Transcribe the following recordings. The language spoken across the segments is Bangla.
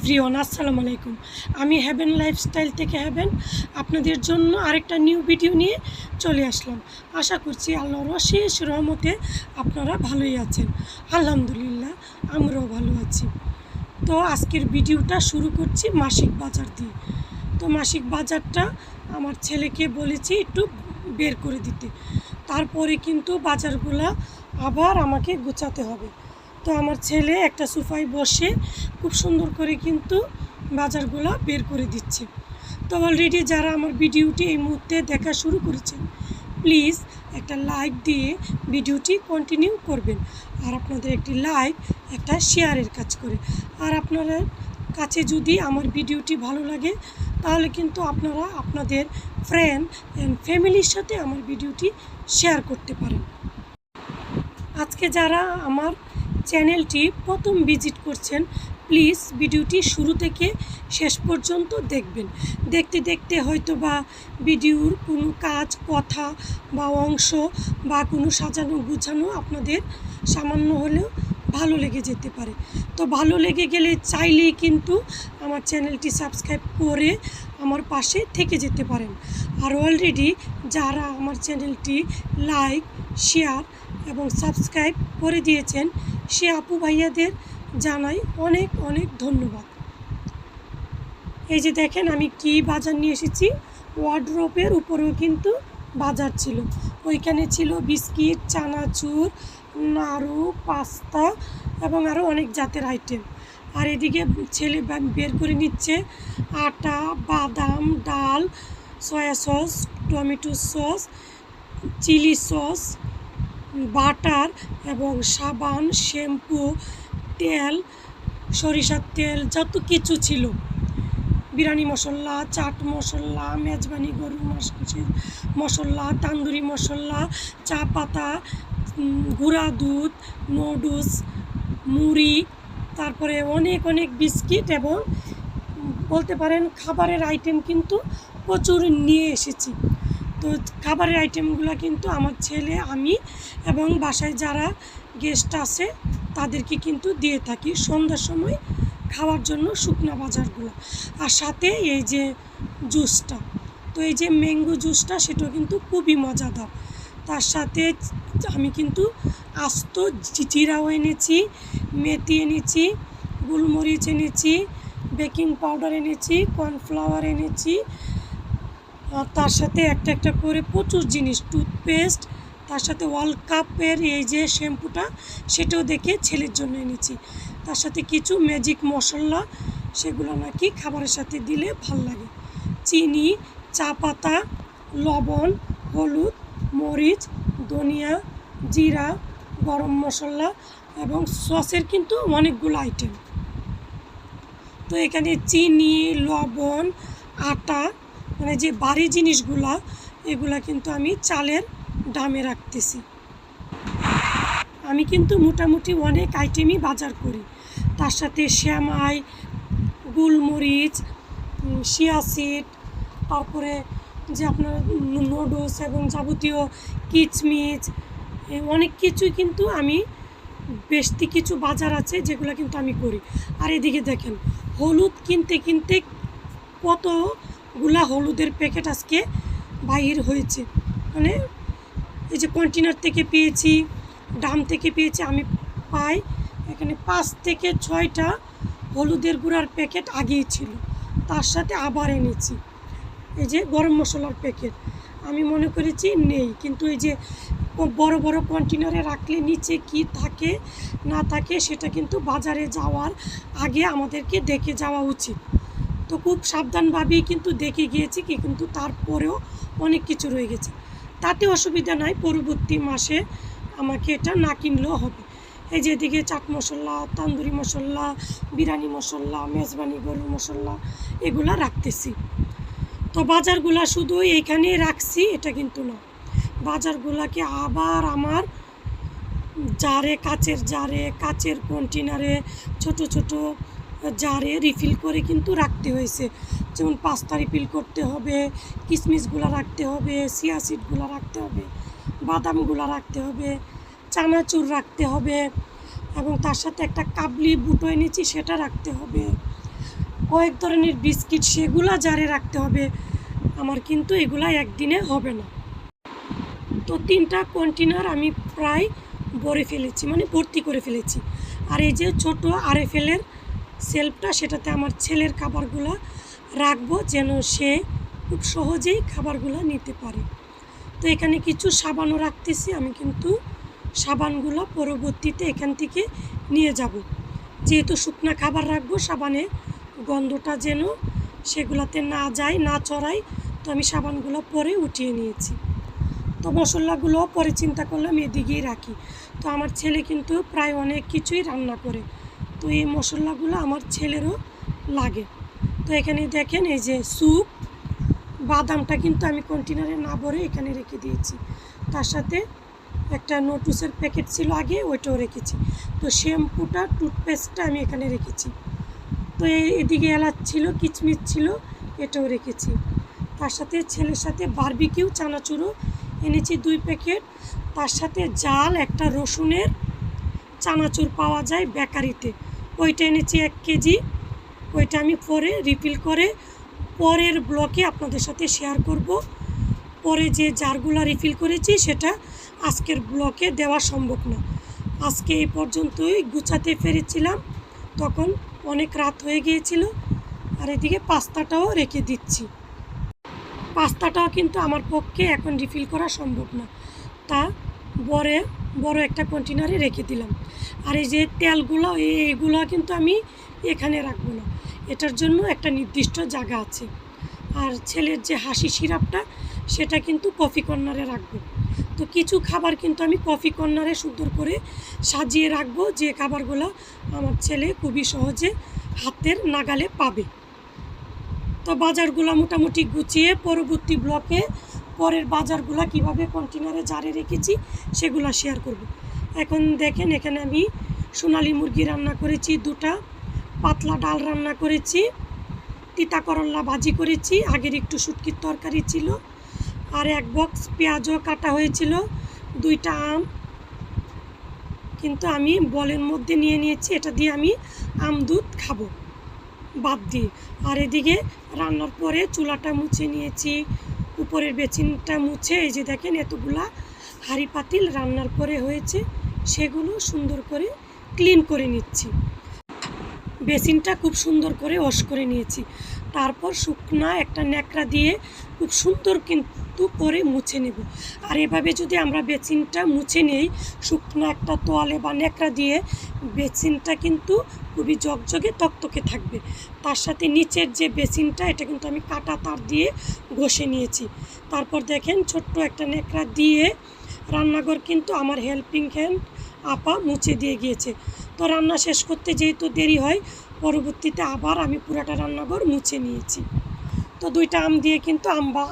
এভরিওয়ান আসসালামু আলাইকুম। আমি হেভেন লাইফস্টাইল থেকে হেভেন আপনাদের জন্য আরেকটা নিউ ভিডিও নিয়ে চলে আসলাম। আশা করছি আল্লাহর অশেষ রহমতে আপনারা ভালোই আছেন। আলহামদুলিল্লাহ আমরাও ভালো আছি। তো আজকের ভিডিওটা শুরু করছি মাসিক বাজার দিয়ে। তো মাসিক বাজারটা আমার ছেলেকে বলেছি একটু বের করে দিতে, তারপরে কিন্তু বাজারগুলা আবার আমাকে গুছাতে হবে। তো আমার ছেলে একটা সোফায় বসে খুব সুন্দর করে কিন্তু বাজারগুলো বের করে দিচ্ছে। তো অলরেডি যারা আমার ভিডিওটি এই মুহূর্তে দেখা শুরু করেছেন, প্লিজ একটা লাইক দিয়ে ভিডিওটি কন্টিনিউ করবেন। আর আপনাদের একটি লাইক একটা শেয়ারের কাজ করে। আর আপনাদের কাছে যদি আমার ভিডিওটি ভালো লাগে তাহলে কিন্তু আপনারা আপনাদের ফ্রেন্ড অ্যান্ড ফ্যামিলির সাথে আমার ভিডিওটি শেয়ার করতে পারেন। আজকে যারা আমার চ্যানেলটি প্রথম ভিজিট করছেন, প্লিজ ভিডিওটি শুরু থেকে শেষ পর্যন্ত দেখবেন। দেখতে দেখতে হয়তো বা ভিডিওর কোনো কাজ, কথা বা অংশ বা কোনো সাজানো গুছানো আপনাদের সামান্য হলেও ভালো লেগে যেতে পারে। তো ভালো লেগে গেলে চাইলেই কিন্তু আমার চ্যানেলটি সাবস্ক্রাইব করে আমার পাশে থেকে যেতে পারেন। আর অলরেডি যারা আমার চ্যানেলটি লাইক, শেয়ার এবং সাবস্ক্রাইব করে দিয়েছেন সে আপু ভাইয়াদের জানাই অনেক অনেক ধন্যবাদ। এই যে দেখেন আমি কি বাজার নিয়ে এসেছি। ওয়ার্ডরোবের উপরেও কিন্তু বাজার ছিল। ওইখানে ছিল বিস্কিট, চানাচুর, নাড়ু, পাস্তা এবং আরও অনেক জাতের আইটেম। আর এদিকে ছেলে বের করে নিচ্ছে আটা, বাদাম, ডাল, soya sauce, tomato sauce, chilli sauce, butter এবং সাবান, শ্যাম্পু, তেল, সরিষার তেল, যত কিছু ছিল, বিরিয়ানি মশলা, চাট মশলা, মেজবানি গরুর মাংসের মশলা, তান্দুরি মশলা, চা পাতা, গুঁড়া দুধ, নুডলস, মুড়ি, তারপরে অনেক অনেক বিস্কিট এবং বলতে পারেন খাবারের আইটেম কিন্তু প্রচুর নিয়ে এসেছি। তো খাবারের আইটেমগুলো কিন্তু আমার ছেলে, আমি এবং বাসায় যারা গেস্ট আছে তাদেরকে কিন্তু দিয়ে থাকি সন্ধ্যার সময় খাওয়ার জন্য শুকনো বাজারগুলো। আর সাথে এই যে জুসটা, তো এই যে ম্যাঙ্গো জুসটা সেটাও কিন্তু খুবই মজাদার। তার সাথে আমি কিন্তু আস্ত জিরাও এনেছি, মেথি এনেছি, গোলমরিচ এনেছি, বেকিং পাউডার এনেছি, কর্নফ্লাওয়ার এনেছি। আর তার সাথে একটা একটা করে প্রচুর জিনিস, টুথপেস্ট, তার সাথে ওয়ার্ল্ড কাপের এই যে শ্যাম্পুটা সেটাও দেখে ছেলের জন্য এনেছি। তার সাথে কিছু ম্যাজিক মশলা, সেগুলো নাকি খাবারের সাথে দিলে ভাল লাগে। চিনি, চা পাতা, লবণ, হলুদ, মরিচ, ধনিয়া, জিরা, গরম মশলা এবং সসের কিন্তু অনেকগুলো আইটেম। তো এখানে চিনি, লবণ, আটা, মানে যে ভারী জিনিসগুলা এগুলা কিন্তু আমি চালের দামে রাখতেছি। আমি কিন্তু মোটামুটি অনেক আইটেমই বাজার করি। তার সাথে শ্যামাই, গোলমরিচ, চিয়া সিড, তারপরে যে আপনার নুডলস এবং যাবতীয় কিচমিচ, অনেক কিছুই কিন্তু আমি বেশি কিছু বাজার আছে যেগুলো কিন্তু আমি করি। আর এদিকে দেখেন হলুদ কিনতে কিনতে কতগুলা হলুদের প্যাকেট আজকে বাহির হয়েছে। মানে এই যে কন্টেনার থেকে পেয়েছি, ডাম থেকে পেয়েছি, আমি পাই এখানে 5 থেকে 6টা হলুদের গুঁড়ার প্যাকেট আগেই ছিল। তার সাথে আবার এনেছি এই যে গরম মশলার প্যাকেট। আমি মনে করেছি নেই, কিন্তু এই যে বড় বড় কন্টেনারে রাখলে নিচে কি থাকে না থাকে সেটা কিন্তু বাজারে যাওয়ার আগে আমাদেরকে দেখে যাওয়া উচিত। তো খুব সাবধানভাবেই কিন্তু দেখে গিয়েছি কি, কিন্তু তারপরেও অনেক কিছু রয়ে গেছে। তাতে অসুবিধা নাই, পরবর্তী মাসে আমাকে এটা না কিনলেও হবে। এই যে এদিকে চাট মশলা, তান্দুরি মশলা, বিরিয়ানি মশলা, মেজবানি গরুর মশলা এগুলা রাখতেছি। তো বাজারগুলা শুধু এইখানে রাখছি এটা কিন্তু না, বাজারগুলাকে আবার আমার জারে, কাচের কন্টেনারে, ছোট ছোট জারে রিফিল করে কিন্তু রাখতে হয়েছে। যেমন পাস্তা রিফিল করতে হবে, কিশমিশগুলো রাখতে হবে, চিয়া সিডগুলো রাখতে হবে, বাদামগুলো রাখতে হবে, চানাচুর রাখতে হবে এবং তার সাথে একটা কাবলি বুটো এনেছি সেটা রাখতে হবে। কয়েক ধরনের বিস্কিট, সেগুলা জারে রাখতে হবে। আমার কিন্তু এগুলা একদিনে হবে না। তো 3টা কন্টেনার আমি প্রায় ভরে ফেলেছি, মানে ভর্তি করে ফেলেছি। আর এই যে ছোট RFL-এর সেলফটা, সেটাতে আমার ছেলের খাবারগুলো রাখবো, যেন সে খুব সহজেই খাবারগুলো নিতে পারে। তো এখানে কিছু সাবানও রাখতেছি। আমি কিন্তু সাবানগুলো পরবর্তীতে এখান থেকে নিয়ে যাব, যেহেতু শুকনা খাবার রাখবো, সাবানে গন্ধটা যেন সেগুলাতে না যায়, না চড়ায়। তো আমি সাবানগুলো পরে উঠিয়ে নিয়েছি। তো মশলাগুলো পরে চিন্তা করলাম এদিকেই রাখি। তো আমার ছেলে কিন্তু প্রায় অনেক কিছুই রান্না করে, তো এই মশলাগুলো আমার ছেলেরও লাগে। তো এখানে দেখেন এই যে স্যুপ, বাদামটা কিন্তু আমি কন্টেনারে না ভরে এখানে রেখে দিয়েছি। তার সাথে একটা নোটুসের প্যাকেট ছিল আগে, ওইটাও রেখেছি। তো শ্যাম্পুটা, টুথপেস্টটা আমি এখানে রেখেছি। তো এদিকে এলাচ ছিল, কিচমিচ ছিল, এটাও রেখেছি। তার সাথে ছেলের সাথে বারবিকিউ চানাচুরও এনেছি 2 প্যাকেট। তার সাথে জাল একটা রসুনের চানাচুর পাওয়া যায় বেকারিতে, ওইটা এনেছি 1 কেজি। ওইটা আমি পরে রিফিল করে পরের ব্লকে আপনাদের সাথে শেয়ার করব। পরে যে জারগুলো রিফিল করেছি সেটা আজকের ব্লকে দেওয়া সম্ভব না। আজকে এই পর্যন্তই গুছাতে পেরেছিলাম, তখন অনেক রাত হয়ে গিয়েছিল। আর এদিকে পাস্তাটাও রেখে দিচ্ছি। পাস্তাটাও কিন্তু আমার পক্ষে এখন রিফিল করা সম্ভব না, তা বড় একটা কন্টেনারে রেখে দিলাম। আর এই যে তেলগুলো, এইগুলো কিন্তু আমি এখানে রাখবো না, এটার জন্য একটা নির্দিষ্ট জায়গা আছে। আর ছেলের যে হাসি সিরাপটা, সেটা কিন্তু কফি কর্নারে রাখবো। তো কিছু খাবার কিন্তু আমি কফি কর্নারে সুন্দর করে সাজিয়ে রাখবো, যে খাবারগুলো আমার ছেলে খুবই সহজে হাতের নাগালে পাবে। তো বাজারগুলো মোটামুটি গুছিয়ে পরবর্তী ব্লকে পরের বাজারগুলো কিভাবে কন্টেনারে জারে রেখেছি সেগুলো শেয়ার করব। এখন দেখেন এখানে আমি সোনালি মুরগি রান্না করেছি, 2টা পাতলা ডাল রান্না করেছি, তিতা করল্লা ভাজি করেছি, আগের একটু শুটকির তরকারি ছিল, আর 1 বক্স পেঁয়াজও কাটা হয়েছিল, 2টা আম কিন্তু আমি বলের মধ্যে নিয়ে নিয়েছি, এটা দিয়ে আমি আম দুধ খাবো বাদ দিয়ে। আর এদিকে রান্নার পরে চুলাটা মুছে নিয়েছি, উপরের বেসিনটা মুছে, এই যে দেখেন এতগুলা হাঁড়ি পাতিল রান্নার পরে হয়েছে, সেগুলো সুন্দর করে ক্লিন করে নিচ্ছি। বেসিনটা খুব সুন্দর করে ওয়াশ করে নিয়েছি। তারপর শুকনা একটা ন্যাকড়া দিয়ে খুব সুন্দর কিন্তু করে মুছে নেব। আর এভাবে যদি আমরা বেসিনটা মুছে নেই শুকনো একটা তোয়ালে বা ন্যাকড়া দিয়ে, বেসিনটা কিন্তু খুবই ঝকঝকে তকতকে থাকবে। তার সাথে নিচের যে বেসিনটা, এটা কিন্তু আমি কাটা তার দিয়ে ঘষে নিয়েছি। তারপর দেখেন ছোট্ট একটা ন্যাকড়া দিয়ে রান্নাঘর কিন্তু আমার হেল্পিং হ্যান্ড আপা মুছে দিয়ে গিয়েছে। তো রান্না শেষ করতে যেহেতু দেরি হয়, পরবর্তীতে আবার আমি পুরাটা রান্নাঘর মুছে নিয়েছি। তো 2টা আম দিয়ে কিন্তু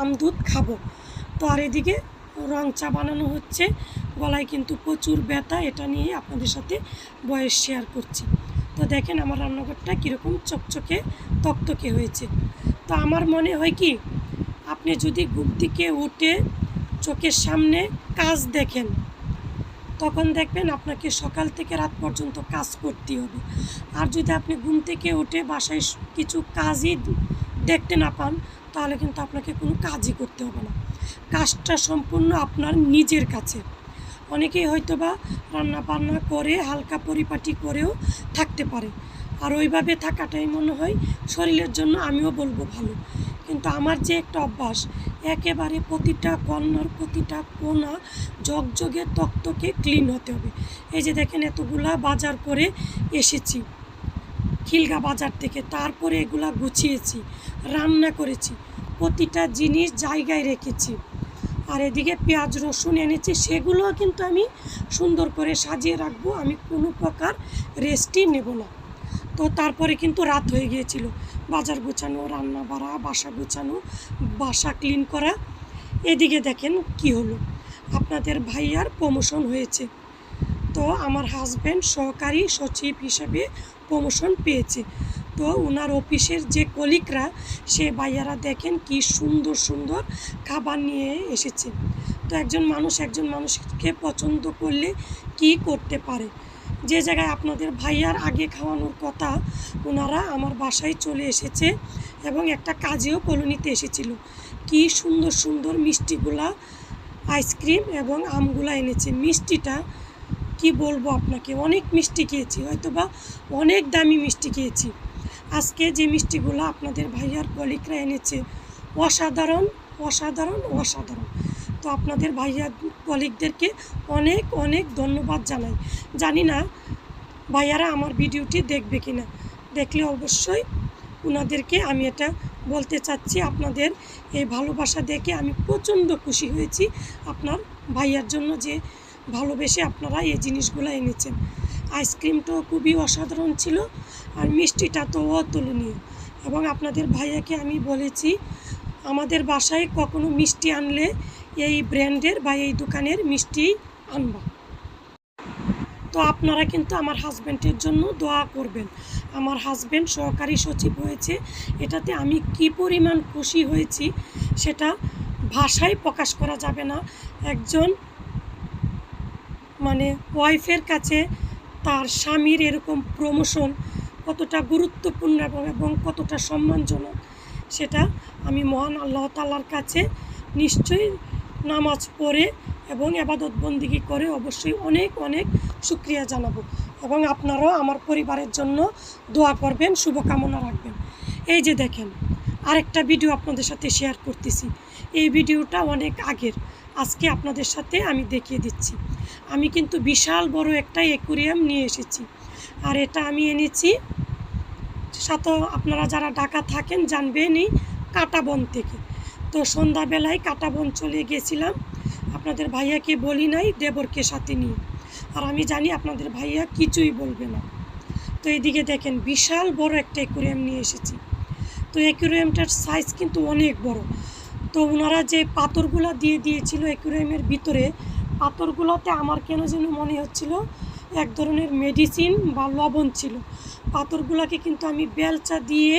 আম দুধ খাবো। তো আর এদিকে রং চা বানানো হচ্ছে, গলায় কিন্তু প্রচুর ব্যথা, এটা নিয়ে আপনাদের সাথে বয়স শেয়ার করছি। তো দেখেন আমার রান্নাঘরটা কীরকম চকচকে তকতকে হয়েছে। তো আমার মনে হয় কি, আপনি যদি ঘুম থেকে উঠে চোখের সামনে কাজ দেখেন, তখন দেখবেন আপনাকে সকাল থেকে রাত পর্যন্ত কাজ করতে হবে। আর যদি আপনি ঘুম থেকে উঠে বাসায় কিছু কাজই দেখতে না পান, তাহলে কিন্তু আপনাকে কোনো কাজই করতে হবে না। কাজটা সম্পূর্ণ আপনার নিজের কাছে। অনেকেই হয়তো বা রান্না বান্না করে হালকা পরিপাটি করেও থাকতে পারে, আর ওইভাবে থাকাটাই মনে হয় শরীরের জন্য, আমিও বলবো ভালো। কিন্তু আমার যে একটা অভ্যাস, একেবারে প্রতিটা কর্নার, প্রতিটা কোণা ঝকঝকে তকতকে ক্লিন হতে হবে। এই যে দেখেন এতগুলা বাজার করে এসেছি খিলগা বাজার থেকে, তারপরে এগুলা গুছিয়েছি, রান্না করেছি, প্রতিটা জিনিস জায়গায় রেখেছি। আর এদিকে পেঁয়াজ রসুন এনেছি, সেগুলোও কিন্তু আমি সুন্দর করে সাজিয়ে রাখবো, আমি কোনো প্রকার রেস্টই নেব না। তো তারপরে কিন্তু রাত হয়ে গিয়েছিল, বাজার গোছানো, রান্না বাড়া, বাসা গোছানো, বাসা ক্লিন করা। এদিকে দেখেন কি হলো, আপনাদের ভাইয়ার প্রমোশন হয়েছে। তো আমার হাজব্যান্ড সহকারী সচিব হিসেবে প্রমোশন পেয়েছে। তো ওনার অফিসের যে কলিগরা, সে ভাইয়ারা দেখেন কি সুন্দর সুন্দর খাবার নিয়ে এসেছে। তো একজন মানুষকে পছন্দ করলে কি করতে পারে, যে জায়গায় আপনাদের ভাইয়ার আগে খাওয়ানোর কথা, ওনারা আমার বাসায় চলে এসেছে এবং একটা কাজেও কলোনিতে এসেছিল। কি সুন্দর সুন্দর মিষ্টিগুলা, আইসক্রিম এবং আমগুলা এনেছে। মিষ্টিটা কি বলবো আপনাকে, অনেক মিষ্টি খেয়েছি, হয়তো বা অনেক দামি মিষ্টি খেয়েছি। আজকে যে মিষ্টিগুলো আপনাদের ভাইয়ার কলিগরা এনেছে, অসাধারণ অসাধারণ অসাধারণ। তো আপনাদের ভাইয়ার কলিগদেরকে অনেক অনেক ধন্যবাদ জানাই। জানি না ভাইয়ারা আমার ভিডিওটি দেখবে কি না, দেখলে অবশ্যই ওনাদেরকে আমি এটা বলতে চাচ্ছি। আপনাদের এই ভালোবাসা দেখে আমি প্রচণ্ড খুশি হয়েছি আপনার ভাইয়ার জন্য, যে ভালোবেসে আপনারা এই জিনিসগুলো এনেছেন। আইসক্রিমটাও খুবই অসাধারণ ছিল, আর মিষ্টিটা তো অতুলনীয়। এবং আপনাদের ভাইয়াকে আমি বলেছি, আমাদের বাসায় কখনো মিষ্টি আনলে এই ব্র্যান্ডের বা এই দোকানের মিষ্টি আনবা। তো আপনারা কিন্তু আমার হাজব্যান্ডের জন্য দোয়া করবেন। আমার হাজব্যান্ড সহকারী সচিব হয়েছে, এটাতে আমি কি পরিমাণ খুশি হয়েছি সেটা ভাষায় প্রকাশ করা যাবে না। একজন ওয়াইফের কাছে তার স্বামীর এরকম প্রমোশন কতটা গুরুত্বপূর্ণ এবং কতটা সম্মানজনক, সেটা আমি মহান আল্লাহ তাআলার কাছে নিশ্চয়ই নামাজ পড়ে এবং ইবাদত বন্দিগি করে অবশ্যই অনেক অনেক শুকরিয়া জানাবো। এবং আপনারাও আমার পরিবারের জন্য দোয়া করবেন, শুভকামনা রাখবেন। এই যে দেখেন, আরেকটা ভিডিও আপনাদের সাথে শেয়ার করতেছি। এই ভিডিওটা অনেক আগের, আজকে আপনাদের সাথে আমি দেখিয়ে দিচ্ছি। আমি কিন্তু বিশাল বড় একটা অ্যাকুরিয়াম নিয়ে এসেছি, আর এটা আমি এনেছি সাথে, আপনারা যারা ঢাকা থাকেন জানবেনই, কাঁটাবন থেকে। তো সন্ধ্যাবেলায় কাঁটাবন চলে গেছিলাম, আপনাদের ভাইয়াকে বলি নাই, দেবরকে সাথে নিয়ে। আর আমি জানি আপনাদের ভাইয়া কিছুই বলবে না। তো এইদিকে দেখেন, বিশাল বড় একটা অ্যাকুরিয়াম নিয়ে এসেছি। তো অ্যাকুরিয়ামটার সাইজ কিন্তু অনেক বড়। তো ওনারা যে পাথরগুলো দিয়ে দিয়েছিল অ্যাকুরিয়ামের ভিতরে, পাথরগুলোতে আমার কেন যেন মনে হচ্ছিল এক ধরনের মেডিসিন বা লবণ ছিল। পাথরগুলোকে কিন্তু আমি বেলচা দিয়ে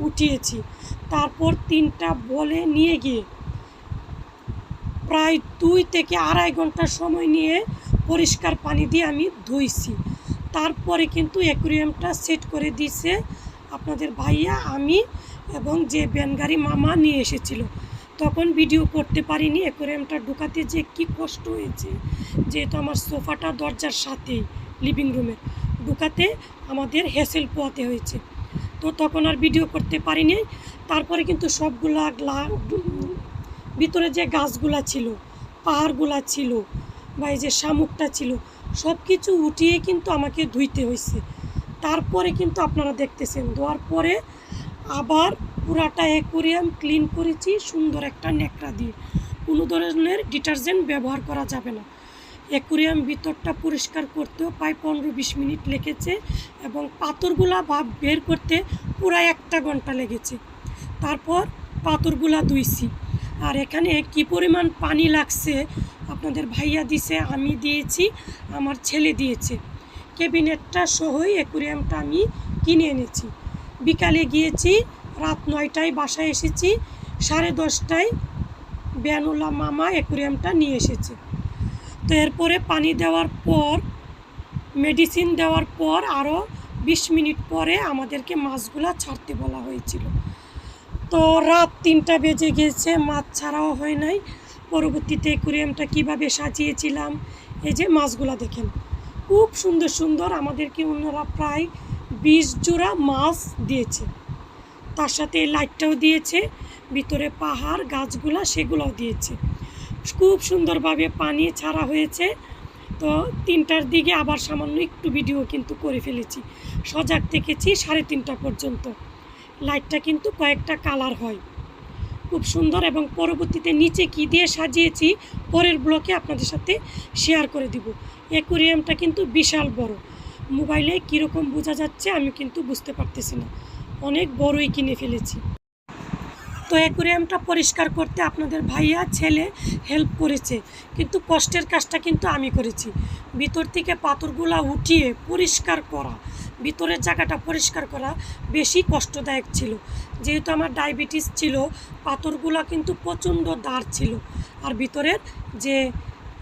উঠিয়েছি, তারপর 3টা বলে নিয়ে গিয়ে প্রায় 2 থেকে আড়াই ঘন্টা সময় নিয়ে পরিষ্কার পানি দিয়ে আমি ধুইছি। তারপরে কিন্তু অ্যাকুরিয়ামটা সেট করে দিয়েছে আপনাদের ভাইয়া, আমি এবং যে ব্যানগাড়ি মামা নিয়ে এসেছিল। তখন ভিডিও করতে পারিনি, অ্যাকুরিয়ামটা ঢুকাতে যে কি কষ্ট হয়েছে, যেহেতু আমার সোফাটা দরজার সাথেই লিভিং রুমের, ঢুকাতে আমাদের হ্যাসেল পোয়াতে হয়েছে। তো তখন আর ভিডিও করতে পারিনি। তারপরে কিন্তু সবগুলা ভিতরে যে গাছগুলা ছিল, পাহাড়গুলা ছিল, বা এই যে শামুকটা ছিল, সব কিছু উঠিয়ে কিন্তু আমাকে ধুইতে হয়েছে। তারপরে কিন্তু আপনারা দেখতেছেন, ধোয়ার পরে আবার পুরাটা অ্যাকুরিয়াম ক্লিন করেছি সুন্দর একটা ন্যাকড়া দিয়ে। কোনো ধরনের ডিটারজেন্ট ব্যবহার করা যাবে না। অ্যাকুরিয়াম ভিতরটা পরিষ্কার করতেও প্রায় 15-20 মিনিট লেগেছে, এবং পাথরগুলা বের করতে পুরা 1 ঘন্টা লেগেছে। তারপর পাথরগুলা ধুইছি। আর এখানে কি পরিমাণ পানি লাগছে, আপনাদের ভাইয়া দিছে, আমি দিয়েছি, আমার ছেলে দিয়েছে। ক্যাবিনেটটা সহই অ্যাকুরিয়ামটা আমি কিনে এনেছি। বিকালে গিয়েছি, রাত 9টায় বাসায় এসেছি, 10:30টায় বেনুলা মামা অ্যাকুরিয়ামটা নিয়ে এসেছে। তো এরপরে পানি দেওয়ার পর, মেডিসিন দেওয়ার পর আরও 20 মিনিট পরে আমাদেরকে মাছগুলা ছাড়তে বলা হয়েছিল। তো রাত 3টা বেজে গেছে, মাছ ছাড়াও হয় নাই। পরবর্তীতে অ্যাকুরিয়ামটা কীভাবে সাজিয়েছিলাম, এই যে মাছগুলা দেখেন, খুব সুন্দর সুন্দর। আমাদেরকে ওনারা প্রায় 20 জোড়া মাছ দিয়েছে, তার সাথে লাইটটাও দিয়েছে, ভিতরে পাহাড় গাছগুলা সেগুলোও দিয়েছে। খুব সুন্দরভাবে পানি ছাড়া হয়েছে। তো 3টার দিকে আবার সামান্য একটু ভিডিও কিন্তু করে ফেলেছি। সজাগ থেকেছি 3:30টা পর্যন্ত। লাইটটা কিন্তু কয়েকটা কালার হয়, খুব সুন্দর। এবং পরবর্তীতে নিচে কি দিয়ে সাজিয়েছি পরের ব্লকে আপনাদের সাথে শেয়ার করে দিব। অ্যাকুরিয়ামটা কিন্তু বিশাল বড়, মোবাইলে কীরকম বোঝা যাচ্ছে আমি কিন্তু বুঝতে পারতেছি না, অনেক বড়ই কিনে ফেলেছি। তো অ্যাকুরিয়ামটা পরিষ্কার করতে আপনাদের ভাইয়া ছেলে হেল্প করেছে, কিন্তু কষ্টের কাজটা কিন্তু আমি করেছি। ভিতর থেকে পাথরগুলা উঠিয়ে পরিষ্কার করা, ভিতরের জায়গাটা পরিষ্কার করা বেশি কষ্টদায়ক ছিল। যেহেতু আমার ডায়াবেটিস ছিল, পাথরগুলা কিন্তু প্রচণ্ড দাঁড় ছিল, আর ভিতরের যে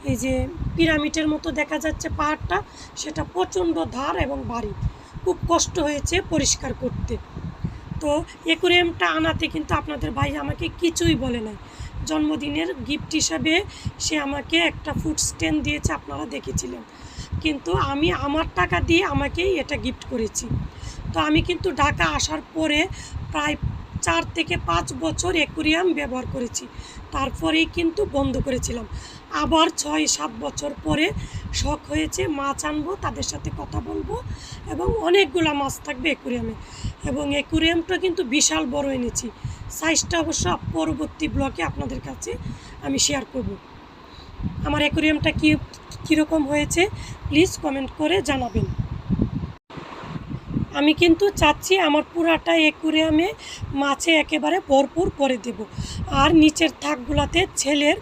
এই যে পিরামিডের মতো দেখা যাচ্ছে পাহাড়টা, সেটা প্রচণ্ড ধার এবং ভারী, খুব কষ্ট হয়েছে পরিষ্কার করতে। তো অ্যাকুরিয়ামটা আনাতে কিন্তু আপনাদের ভাই আমাকে কিছুই বলে নাই। জন্মদিনের গিফট হিসাবে সে আমাকে একটা ফুড স্ট্যান্ড দিয়েছে, আপনারা দেখেছিলেন, কিন্তু আমি আমার টাকা দিয়ে আমাকেই এটা গিফট করেছি। তো আমি কিন্তু ঢাকা আসার পরে প্রায় 4 থেকে 5 বছর অ্যাকুরিয়াম ব্যবহার করেছি, তারপরেই কিন্তু বন্ধ করেছিলাম। আবার 6-7 বছর পরে শখ হয়েছে মাছ আনবো, তাদের সাথে কথা বলবো এবং অনেকগুলো মাছ থাকবে অ্যাকুরিয়ামে। এবং অ্যাকুরিয়ামটা কিন্তু বিশাল বড় এনেছি, সাইজটা অবশ্য পরবর্তী ব্লগে আপনাদের কাছে আমি শেয়ার করব। আমার অ্যাকুরিয়ামটা কীরকম হয়েছে প্লিজ কমেন্ট করে জানাবেন। আমি কিন্তু চাচ্ছি আমার পুরাটা অ্যাকুরিয়ামে মাছে একেবারে ভরপুর করে দেব, আর নিচের থাকগুলাতে ছেলের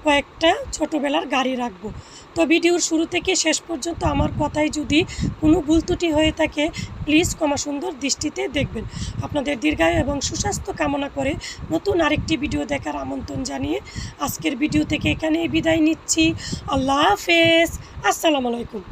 কয়েকটা ছোটোবেলার গাড়ি রাখবো। তো ভিডিওর শুরু থেকে শেষ পর্যন্ত আমার কথায় যদি কোনো ভুল ত্রুটি হয়ে থাকে প্লিজ ক্ষমা সুন্দর দৃষ্টিতে দেখবেন। আপনাদের দীর্ঘায়ু এবং সুস্বাস্থ্য কামনা করে নতুন আরেকটি ভিডিও দেখার আমন্ত্রণ জানিয়ে আজকের ভিডিও থেকে এখানেই বিদায় নিচ্ছি। আল্লাহ হাফেজ, আসসালামু আলাইকুম।